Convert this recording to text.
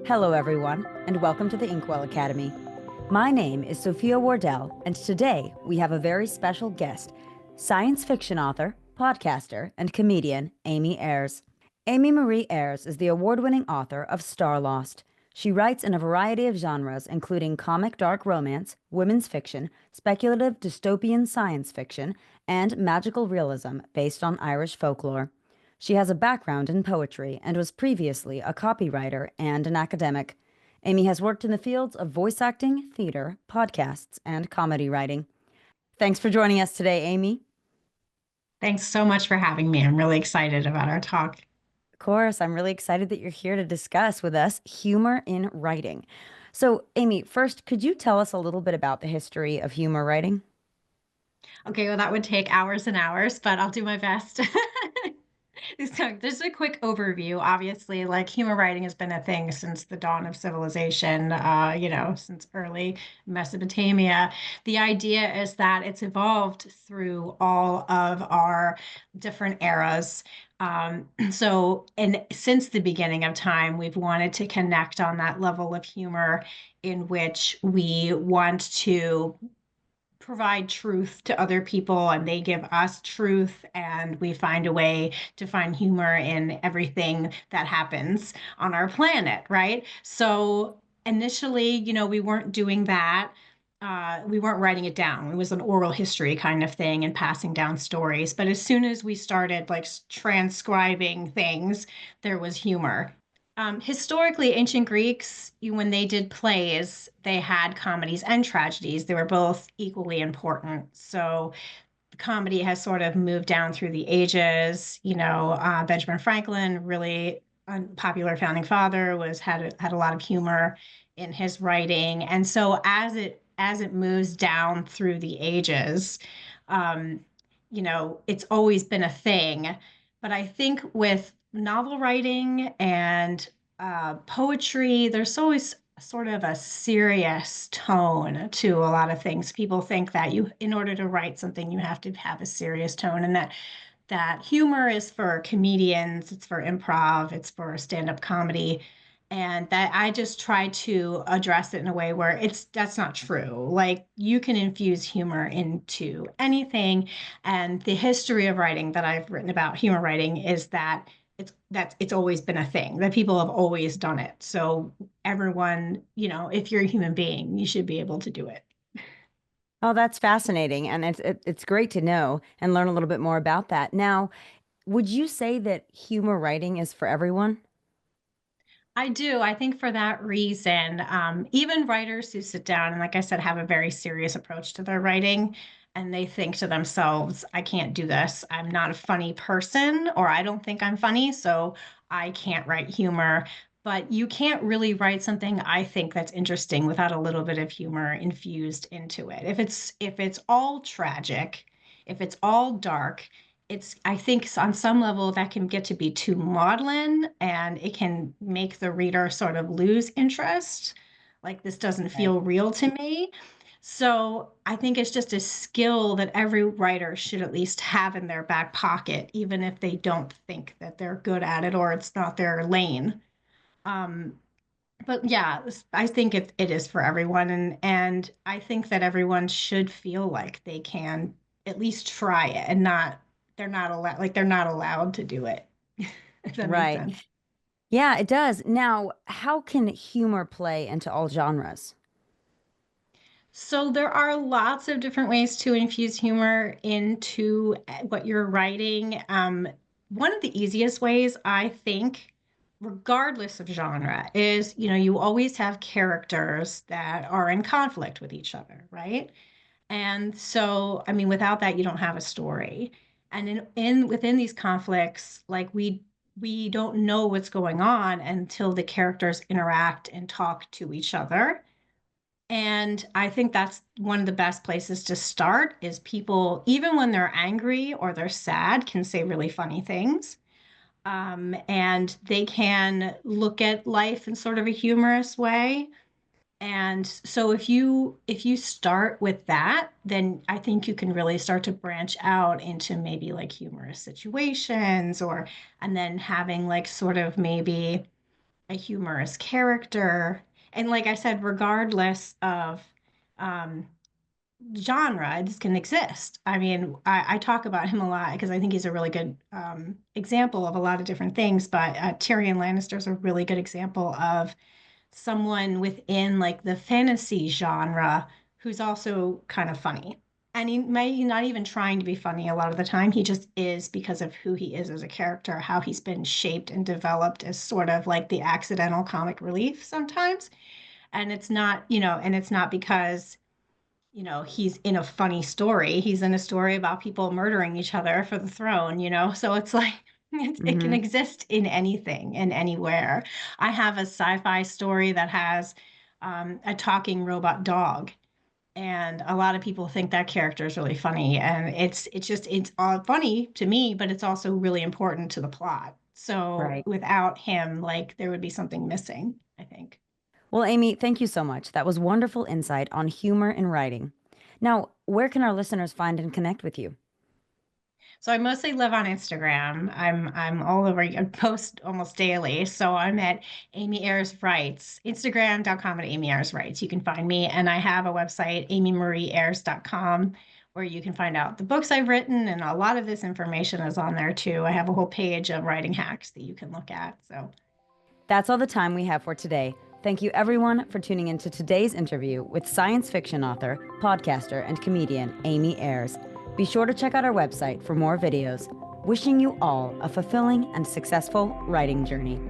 Hello, everyone, and welcome to the Inkwell Academy. My name is Sophia Wardell, and today we have a very special guest, science fiction author, podcaster, and comedian Amy Ayres. Amy Marie Ayres is the award winning author of Star Lost. She writes in a variety of genres, including comic dark romance, women's fiction, speculative dystopian science fiction, and magical realism based on Irish folklore. She has a background in poetry and was previously a copywriter and an academic. Amy has worked in the fields of voice acting, theater, podcasts, and comedy writing. Thanks for joining us today, Amy. Thanks so much for having me. I'm really excited about our talk. Of course, I'm really excited that you're here to discuss with us humor in writing. So, Amy, first, could you tell us a little bit about the history of humor writing? Okay, well, that would take hours and hours, but I'll do my best. So, just a quick overview. Obviously, like humor writing has been a thing since the dawn of civilization, since early Mesopotamia. The idea is that it's evolved through all of our different eras. And since the beginning of time, we've wanted to connect on that level of humor in which we want to provide truth to other people and they give us truth, and we find a way to find humor in everything that happens on our planet, right? So initially, we weren't doing that. We weren't writing it down. It was an oral history kind of thing and passing down stories. But as soon as we started like transcribing things, there was humor. Historically, ancient Greeks, when they did plays, they had comedies and tragedies. They were both equally important. So the comedy has sort of moved down through the ages. Benjamin Franklin, really unpopular founding father, had a lot of humor in his writing. And so as it moves down through the ages, um, it's always been a thing. But I think with novel writing and poetry, there's always sort of a serious tone to a lot of things. People think that in order to write something, you have to have a serious tone, and that humor is for comedians, it's for improv, it's for stand-up comedy. And that I just try to address it in a way where that's not true. Like you can infuse humor into anything. And the history of writing that I've written about humor writing is that it's always been a thing, that people have always done it. So everyone, if you're a human being, you should be able to do it. Oh, that's fascinating, and it's great to know and learn a little bit more about that. Now, would you say that humor writing is for everyone? I do. I think for that reason, even writers who sit down and, like I said, have a very serious approach to their writing, and they think to themselves, I can't do this. I'm not a funny person, or I don't think I'm funny, so I can't write humor. But you can't really write something, I think, that's interesting without a little bit of humor infused into it. If it's all tragic, if it's all dark, I think on some level that can get to be too maudlin, and it can make the reader sort of lose interest. Like, this doesn't Right. feel real to me. So I think it's just a skill that every writer should at least have in their back pocket, even if they don't think that they're good at it or it's not their lane. Um, but yeah, I think it is for everyone, and I think that everyone should feel like they can at least try it, and not they're not allowed to do it. If that makes Right. sense. Yeah, it does. Now, how can humor play into all genres? So there are lots of different ways to infuse humor into what you're writing. One of the easiest ways, I think, regardless of genre, is you always have characters that are in conflict with each other, right? And so, I mean, without that, you don't have a story. And in within these conflicts, like we don't know what's going on until the characters interact and talk to each other. And I think that's one of the best places to start is people, even when they're angry or they're sad, can say really funny things. And they can look at life in sort of a humorous way. And so if you start with that, then I think you can really start to branch out into maybe like humorous situations, or and then having like sort of maybe a humorous character. And like I said, regardless of um, genre, this can exist. I mean, I talk about him a lot because I think he's a really good example of a lot of different things. But Tyrion Lannister is a really good example of someone within like the fantasy genre who's also kind of funny. And he may not even trying to be funny a lot of the time. He just is because of who he is as a character, how he's been shaped and developed as sort of like the accidental comic relief sometimes. And it's not, and it's not because he's in a funny story. He's in a story about people murdering each other for the throne. So it's like it can Mm-hmm. exist in anything and anywhere. I have a sci-fi story that has a talking robot dog. And a lot of people think that character is really funny. And it's all funny to me, but it's also really important to the plot. So Right. without him, like there would be something missing, I think. Well, Amy, thank you so much. That was wonderful insight on humor in writing. Now, where can our listeners find and connect with you? So I mostly live on Instagram. I'm all over. I post almost daily. So I'm at Amy Ayres Writes, Instagram.com at Amy Ayres Writes. You can find me. And I have a website, amymarieayres.com, where you can find out the books I've written. And a lot of this information is on there too. I have a whole page of writing hacks that you can look at. So That's all the time we have for today. Thank you, everyone, for tuning into today's interview with science fiction author, podcaster, and comedian Amy Ayres. Be sure to check out our website for more videos. Wishing you all a fulfilling and successful writing journey.